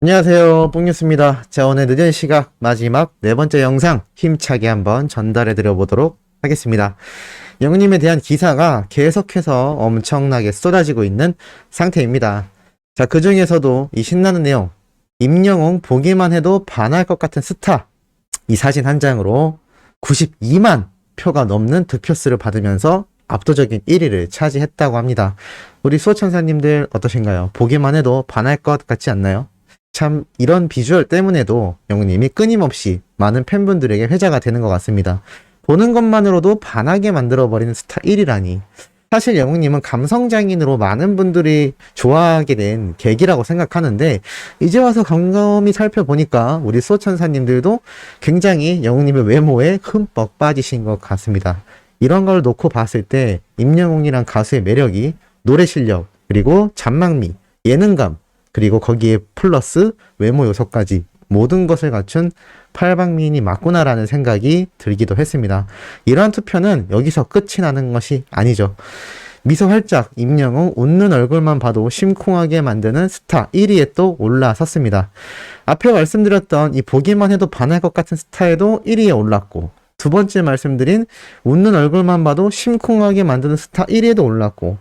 안녕하세요, 뽕뉴스입니다. 자, 오늘 늦은 시각 마지막 네 번째 영상 힘차게 한번 전달해 드려 보도록 하겠습니다. 영우님에 대한 기사가 계속해서 엄청나게 쏟아지고 있는 상태입니다. 자, 그 중에서도 이 신나는 내용, 임영웅 보기만 해도 반할 것 같은 스타, 이 사진 한 장으로 92만 표가 넘는 득표수를 받으면서 압도적인 1위를 차지했다고 합니다. 우리 수호천사님들 어떠신가요? 보기만 해도 반할 것 같지 않나요? 참 이런 비주얼 때문에도 영우님이 끊임없이 많은 팬분들에게 회자가 되는 것 같습니다. 보는 것만으로도 반하게 만들어버리는 스타 1위라니. 사실 영웅님은 감성장인으로 많은 분들이 좋아하게 된 계기라고 생각하는데, 이제 와서 곰곰이 살펴보니까 우리 수호천사님들도 굉장히 영웅님의 외모에 흠뻑 빠지신 것 같습니다. 이런 걸 놓고 봤을 때 임영웅이란 가수의 매력이 노래 실력, 그리고 잔망미, 예능감, 그리고 거기에 플러스 외모 요소까지 모든 것을 갖춘 팔방미인이 맞구나라는 생각이 들기도 했습니다. 이러한 투표는 여기서 끝이 나는 것이 아니죠. 미소 활짝 임영웅 웃는 얼굴만 봐도 심쿵하게 만드는 스타 1위에 또 올라섰습니다. 앞에 말씀드렸던 이 보기만 해도 반할 것 같은 스타에도 1위에 올랐고, 두 번째 말씀드린 웃는 얼굴만 봐도 심쿵하게 만드는 스타 1위에도 올랐고,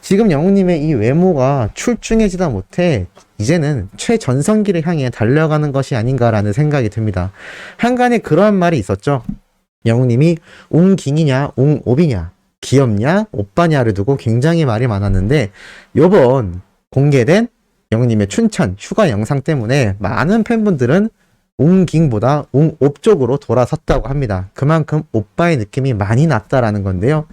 지금 영웅님의 이 외모가 출중해지다 못해 이제는 최전성기를 향해 달려가는 것이 아닌가라는 생각이 듭니다. 한간에 그러한 말이 있었죠. 영웅님이 웅깅이냐 웅오비냐 귀엽냐 오빠냐를 두고 굉장히 말이 많았는데, 요번 공개된 영웅님의 춘천 휴가 영상 때문에 많은 팬분들은 웅깅보다 웅옵 쪽으로 돌아섰다고 합니다. 그만큼 오빠의 느낌이 많이 났다라는 건데요.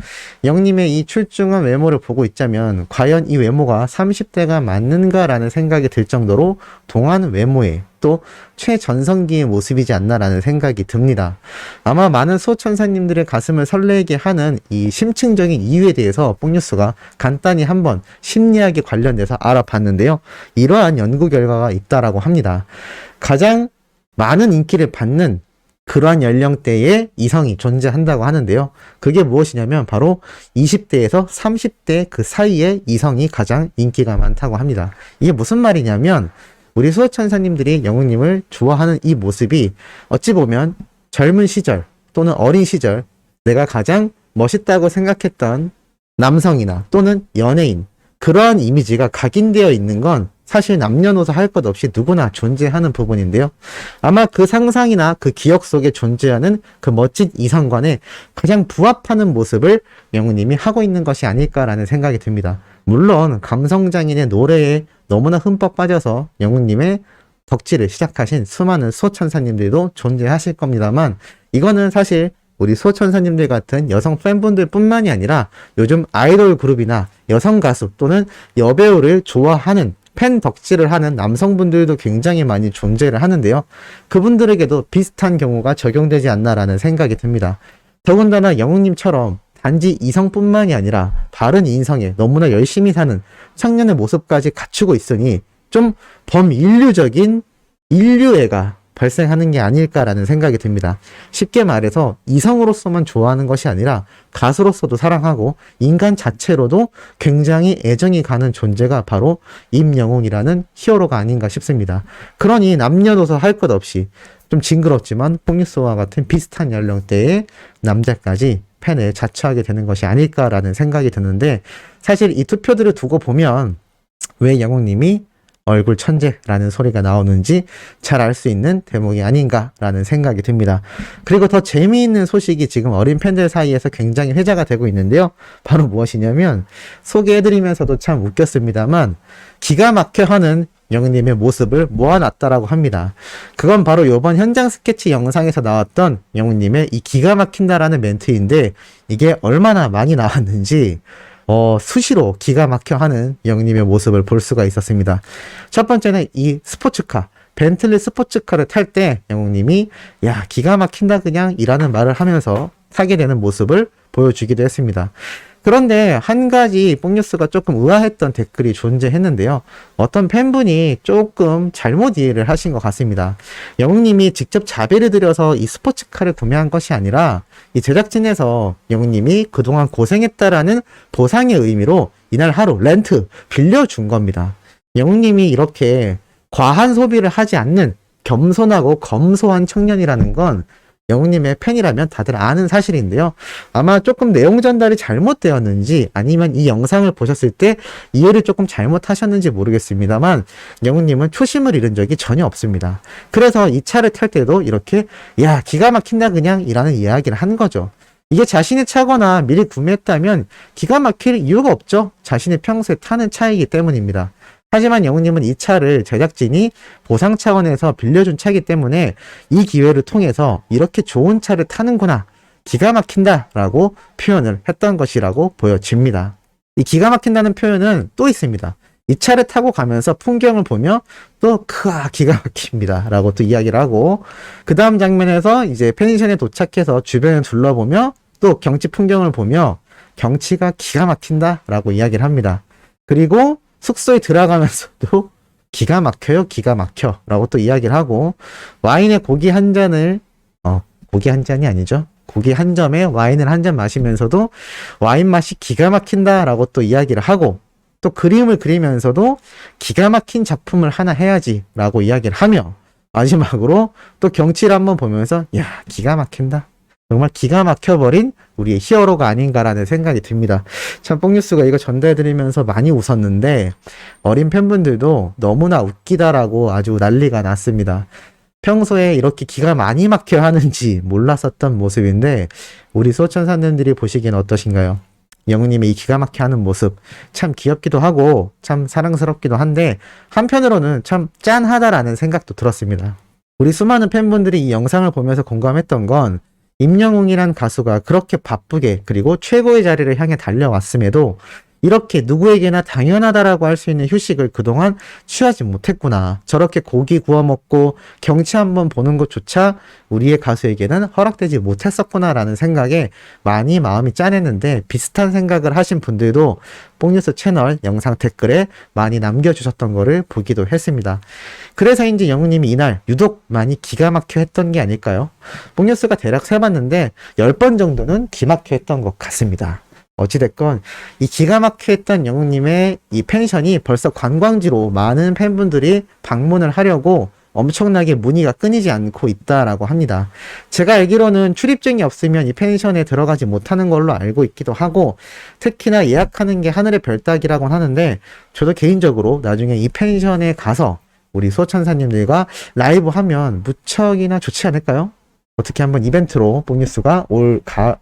영님의 이 출중한 외모를 보고 있자면 과연 이 외모가 30대가 맞는가라는 생각이 들 정도로 동안 외모에 또 최전성기의 모습이지 않나라는 생각이 듭니다. 아마 많은 수호천사님들의 가슴을 설레게 하는 이 심층적인 이유에 대해서 뽕뉴스가 간단히 한번 심리학에 관련돼서 알아봤는데요. 이러한 연구 결과가 있다라고 합니다. 가장 많은 인기를 받는 그러한 연령대의 이성이 존재한다고 하는데요. 그게 무엇이냐면 바로 20대에서 30대 그 사이의 이성이 가장 인기가 많다고 합니다. 이게 무슨 말이냐면 우리 수호천사님들이 영웅님을 좋아하는 이 모습이 어찌 보면 젊은 시절 또는 어린 시절 내가 가장 멋있다고 생각했던 남성이나 또는 연예인, 그러한 이미지가 각인되어 있는 건 사실 남녀노소 할 것 없이 누구나 존재하는 부분인데요. 아마 그 상상이나 그 기억 속에 존재하는 그 멋진 이성관에 가장 부합하는 모습을 영우님이 하고 있는 것이 아닐까라는 생각이 듭니다. 물론 감성장인의 노래에 너무나 흠뻑 빠져서 영우님의 덕질을 시작하신 수많은 수호천사님들도 존재하실 겁니다만, 이거는 사실 우리 수호천사님들 같은 여성 팬분들 뿐만이 아니라 요즘 아이돌 그룹이나 여성 가수 또는 여배우를 좋아하는 팬 덕질을 하는 남성분들도 굉장히 많이 존재를 하는데요. 그분들에게도 비슷한 경우가 적용되지 않나라는 생각이 듭니다. 더군다나 영웅님처럼 단지 이성뿐만이 아니라 바른 인성에 너무나 열심히 사는 청년의 모습까지 갖추고 있으니 좀 범인류적인 인류애가 발생하는 게 아닐까라는 생각이 듭니다. 쉽게 말해서 이성으로서만 좋아하는 것이 아니라 가수로서도 사랑하고 인간 자체로도 굉장히 애정이 가는 존재가 바로 임영웅이라는 히어로가 아닌가 싶습니다. 그러니 남녀노소 할 것 없이 좀 징그럽지만 뽕뉴스와 같은 비슷한 연령대의 남자까지 팬을 자처하게 되는 것이 아닐까라는 생각이 드는데, 사실 이 투표들을 두고 보면 왜 영웅님이 얼굴 천재라는 소리가 나오는지 잘 알 수 있는 대목이 아닌가라는 생각이 듭니다. 그리고 더 재미있는 소식이 지금 어린 팬들 사이에서 굉장히 회자가 되고 있는데요. 바로 무엇이냐면 소개해드리면서도 참 웃겼습니다만 기가 막혀 하는 영웅님의 모습을 모아놨다라고 합니다. 그건 바로 이번 현장 스케치 영상에서 나왔던 영웅님의 이 기가 막힌다라는 멘트인데, 이게 얼마나 많이 나왔는지 수시로 기가 막혀 하는 영웅님의 모습을 볼 수가 있었습니다. 첫 번째는 이 스포츠카, 벤틀리 스포츠카를 탈 때 영웅님이 야 기가 막힌다 그냥 이라는 말을 하면서 타게 되는 모습을 보여주기도 했습니다. 그런데 한 가지 뽕뉴스가 조금 의아했던 댓글이 존재했는데요. 어떤 팬분이 조금 잘못 이해를 하신 것 같습니다. 영웅님이 직접 자비를 들여서 이 스포츠카를 구매한 것이 아니라 이 제작진에서 영웅님이 그동안 고생했다라는 보상의 의미로 이날 하루 렌트 빌려준 겁니다. 영웅님이 이렇게 과한 소비를 하지 않는 겸손하고 검소한 청년이라는 건 영웅님의 팬이라면 다들 아는 사실인데요. 아마 조금 내용 전달이 잘못되었는지 아니면 이 영상을 보셨을 때 이해를 조금 잘못하셨는지 모르겠습니다만 영웅님은 초심을 잃은 적이 전혀 없습니다. 그래서 이 차를 탈 때도 이렇게 야 기가 막힌다 그냥 이라는 이야기를 한 거죠. 이게 자신이 차거나 미리 구매했다면 기가 막힐 이유가 없죠. 자신이 평소에 타는 차이기 때문입니다. 하지만 영웅님은 이 차를 제작진이 보상 차원에서 빌려준 차이기 때문에 이 기회를 통해서 이렇게 좋은 차를 타는구나, 기가 막힌다 라고 표현을 했던 것이라고 보여집니다. 이 기가 막힌다는 표현은 또 있습니다. 이 차를 타고 가면서 풍경을 보며 또 기가 막힙니다 라고 또 이야기를 하고, 그 다음 장면에서 이제 펜션에 도착해서 주변을 둘러보며 또 경치 풍경을 보며 경치가 기가 막힌다 라고 이야기를 합니다. 그리고 숙소에 들어가면서도 기가 막혀요, 기가 막혀 라고 또 이야기를 하고, 와인에 고기 한 잔을 고기 한 잔이 아니죠, 고기 한 점에 와인을 한 잔 마시면서도 와인 맛이 기가 막힌다 라고 또 이야기를 하고, 또 그림을 그리면서도 기가 막힌 작품을 하나 해야지 라고 이야기를 하며, 마지막으로 또 경치를 한번 보면서 야 기가 막힌다, 정말 기가 막혀버린 우리의 히어로가 아닌가라는 생각이 듭니다. 참 뽕뉴스가 이거 전달해드리면서 많이 웃었는데 어린 팬분들도 너무나 웃기다라고 아주 난리가 났습니다. 평소에 이렇게 기가 많이 막혀 하는지 몰랐었던 모습인데 우리 소천사님들이 보시기엔 어떠신가요? 영웅님의 이 기가 막혀 하는 모습 참 귀엽기도 하고 참 사랑스럽기도 한데 한편으로는 참 짠하다라는 생각도 들었습니다. 우리 수많은 팬분들이 이 영상을 보면서 공감했던 건 임영웅이란 가수가 그렇게 바쁘게 그리고 최고의 자리를 향해 달려왔음에도 이렇게 누구에게나 당연하다라고 할 수 있는 휴식을 그동안 취하지 못했구나. 저렇게 고기 구워 먹고 경치 한번 보는 것조차 우리의 가수에게는 허락되지 못했었구나라는 생각에 많이 마음이 짠했는데, 비슷한 생각을 하신 분들도 뽕뉴스 채널 영상 댓글에 많이 남겨주셨던 거를 보기도 했습니다. 그래서인지 영웅님이 이날 유독 많이 기가 막혀 했던 게 아닐까요? 뽕뉴스가 대략 세봤는데 10번 정도는 기막혀 했던 것 같습니다. 어찌됐건 이 기가 막혀 했던 영웅님의 이 펜션이 벌써 관광지로 많은 팬분들이 방문을 하려고 엄청나게 문의가 끊이지 않고 있다라고 합니다. 제가 알기로는 출입증이 없으면 이 펜션에 들어가지 못하는 걸로 알고 있기도 하고, 특히나 예약하는 게 하늘의 별 따기라고 하는데 저도 개인적으로 나중에 이 펜션에 가서 우리 소천사님들과 라이브 하면 무척이나 좋지 않을까요? 어떻게 한번 이벤트로 뽕뉴스가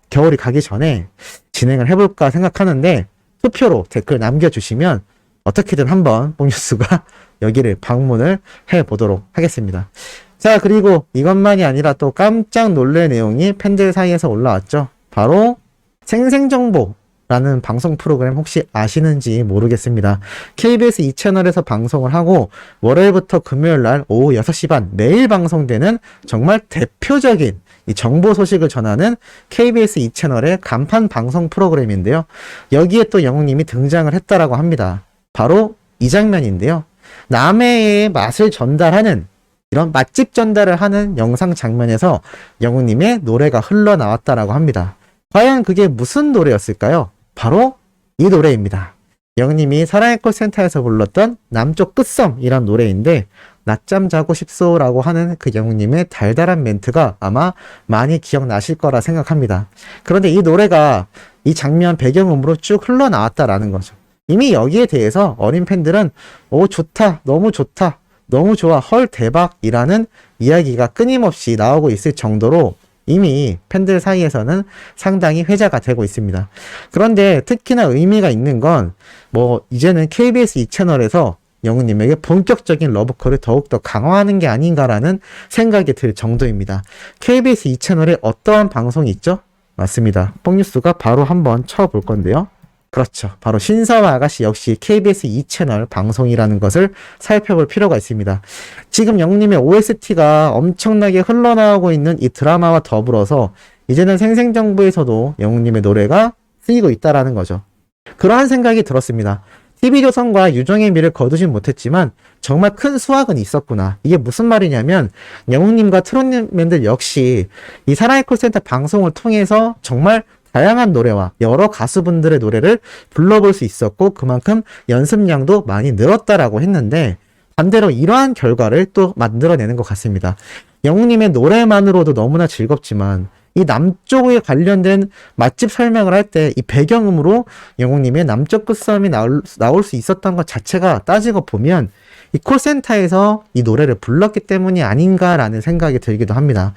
겨울이 가기 전에 진행을 해볼까 생각하는데, 투표로 댓글 남겨주시면 어떻게든 한번 뽕뉴스가 여기를 방문을 해보도록 하겠습니다. 자, 그리고 이것만이 아니라 또 깜짝 놀랄 내용이 팬들 사이에서 올라왔죠. 바로 생생정보라는 방송 프로그램 혹시 아시는지 모르겠습니다. KBS 2채널에서 방송을 하고 월요일부터 금요일날 오후 6시 반 매일 방송되는 정말 대표적인 이 정보 소식을 전하는 KBS 2채널의 간판 방송 프로그램인데요. 여기에 또 영웅님이 등장을 했다라고 합니다. 바로 이 장면인데요. 남해의 맛을 전달하는, 이런 맛집 전달을 하는 영상 장면에서 영웅님의 노래가 흘러나왔다라고 합니다. 과연 그게 무슨 노래였을까요? 바로 이 노래입니다. 영웅님이 사랑의 콜센터에서 불렀던 남쪽 끝섬이란 노래인데, 낮잠 자고 싶소라고 하는 그 영웅님의 달달한 멘트가 아마 많이 기억나실 거라 생각합니다. 그런데 이 노래가 이 장면 배경음으로 쭉 흘러나왔다라는 거죠. 이미 여기에 대해서 어린 팬들은 오 좋다, 너무 좋다, 너무 좋아, 헐 대박이라는 이야기가 끊임없이 나오고 있을 정도로 이미 팬들 사이에서는 상당히 회자가 되고 있습니다. 그런데 특히나 의미가 있는 건 이제는 KBS 2채널에서 영웅님에게 본격적인 러브콜을 더욱더 강화하는 게 아닌가라는 생각이 들 정도입니다. KBS 2채널에 어떠한 방송이 있죠? 맞습니다. 뽕뉴스가 바로 한번 쳐볼 건데요. 그렇죠. 바로 신사와 아가씨 역시 KBS 2채널 방송이라는 것을 살펴볼 필요가 있습니다. 지금 영웅님의 OST가 엄청나게 흘러나오고 있는 이 드라마와 더불어서 이제는 생생정보에서도 영웅님의 노래가 쓰이고 있다라는 거죠. 그러한 생각이 들었습니다. TV조선과 유정의 미를 거두진 못했지만 정말 큰 수확은 있었구나. 이게 무슨 말이냐면 영웅님과 트롯맨들 역시 이 사랑의 콜센터 방송을 통해서 정말 다양한 노래와 여러 가수분들의 노래를 불러볼 수 있었고 그만큼 연습량도 많이 늘었다라고 했는데, 반대로 이러한 결과를 또 만들어내는 것 같습니다. 영웅님의 노래만으로도 너무나 즐겁지만 이 남쪽에 관련된 맛집 설명을 할 때 이 배경음으로 영웅님의 남쪽 끝싸움이 나올 수 있었던 것 자체가 따지고 보면 이 콜센터에서 이 노래를 불렀기 때문이 아닌가라는 생각이 들기도 합니다.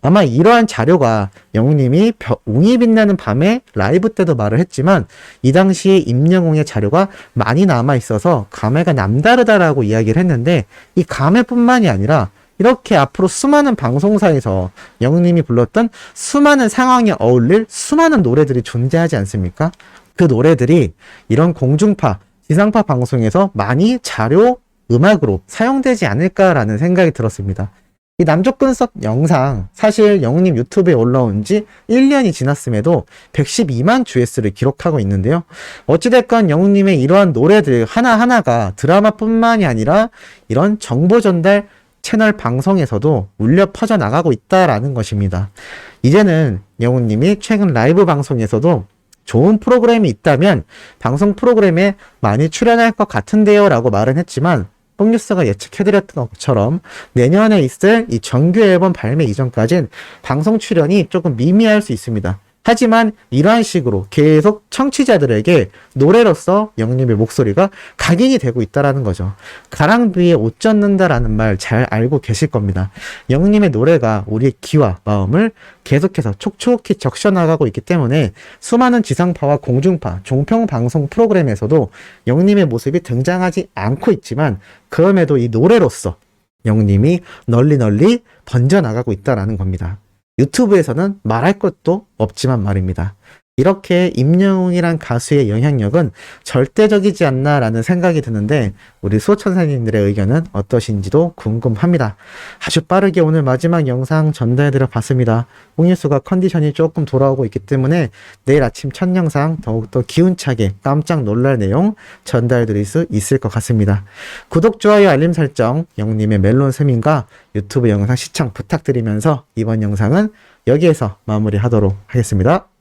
아마 이러한 자료가 영웅님이 웅이 빛나는 밤에 라이브 때도 말을 했지만 이 당시에 임영웅의 자료가 많이 남아 있어서 감회가 남다르다라고 이야기를 했는데 이 감회뿐만이 아니라 이렇게 앞으로 수많은 방송사에서 영웅님이 불렀던 수많은 상황에 어울릴 수많은 노래들이 존재하지 않습니까? 그 노래들이 이런 공중파, 지상파 방송에서 많이 자료, 음악으로 사용되지 않을까라는 생각이 들었습니다. 이 남쪽 근섭 영상 사실 영웅님 유튜브에 올라온 지 1년이 지났음에도 112만 조회수를 기록하고 있는데요. 어찌됐건 영웅님의 이러한 노래들 하나하나가 드라마뿐만이 아니라 이런 정보 전달 채널 방송에서도 울려 퍼져나가고 있다라는 것입니다. 이제는 영웅님이 최근 라이브 방송에서도 좋은 프로그램이 있다면 방송 프로그램에 많이 출연할 것 같은데요 라고 말은 했지만 뽕뉴스가 예측해드렸던 것처럼 내년에 있을 이 정규 앨범 발매 이전까지는 방송 출연이 조금 미미할 수 있습니다. 하지만 이러한 식으로 계속 청취자들에게 노래로서 영웅님의 목소리가 각인이 되고 있다라는 거죠. 가랑비에 옷 젖는다라는 말 잘 알고 계실 겁니다. 영웅님의 노래가 우리의 귀와 마음을 계속해서 촉촉히 적셔나가고 있기 때문에 수많은 지상파와 공중파, 종편방송 프로그램에서도 영웅님의 모습이 등장하지 않고 있지만 그럼에도 이 노래로서 영웅님이 널리 번져나가고 있다라는 겁니다. 유튜브에서는 말할 것도 없지만 말입니다. 이렇게 임영웅이란 가수의 영향력은 절대적이지 않나라는 생각이 드는데 우리 수호천사님들의 의견은 어떠신지도 궁금합니다. 아주 빠르게 오늘 마지막 영상 전달해드려 봤습니다. 뽕뉴스가 컨디션이 조금 돌아오고 있기 때문에 내일 아침 첫 영상 더욱더 기운차게 깜짝 놀랄 내용 전달해드릴 수 있을 것 같습니다. 구독, 좋아요, 알림 설정, 영님의 멜론 스밍과 유튜브 영상 시청 부탁드리면서 이번 영상은 여기에서 마무리하도록 하겠습니다.